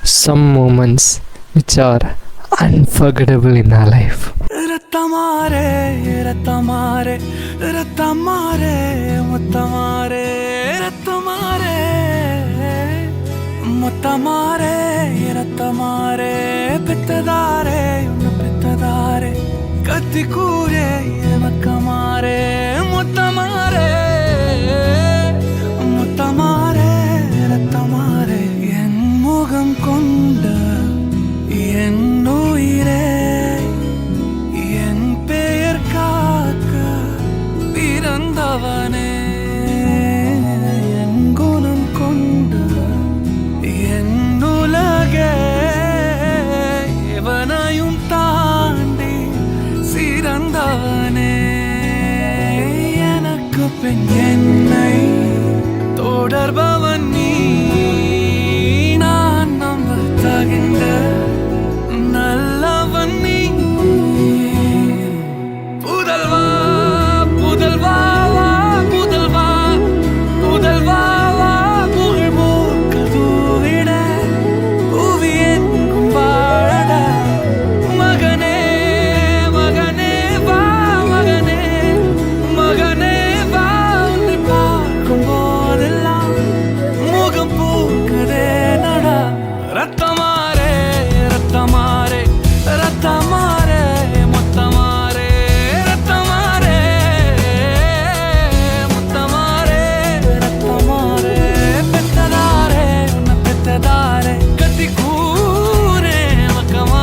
some moments which are unforgettable in our life. ரத்தமாரே ரத்தமாரே ரத்தமாரே முத்தமாரே ரத்தமாரே முத்தமாரே ரத்தமாரே பெத்ததாரே உன்னை பெத்ததாரே கத்தி கூரே எனக்கமாரே முத்தமாரே முத்தமாரே ரத்தமாரே என் முகம் கொண்ட என் உயிரே என் பெயர் காக்க பிறந்தவனே என் குணம் கொண்ட என் உலகே எவனையும் தாண்டி சிறந்தவனே எனக்கு பெண் என்னை தொடர்பவன் நீ நான் நம்ப தகின்ற நல்லவன் நீ புதல்வா புதல்வா வா புதல்வா புதல்வா வா புகழ் மூக்கதூவிட புவியன் வாழட மகனே மகனே வா மகனே மகனே வா உன்னை பார்க்கும் போதெல்லாம் முகம் பூக்குதே நடா ரத்தமாரே ரத்தமாரே ரத்தமாரே முத்தமாரே ரத்தமாரே முத்தமாரே ரத்தமாரே பெத்ததாரே உன்னை பெத்ததாரே கத்தி கூரே மக்கமா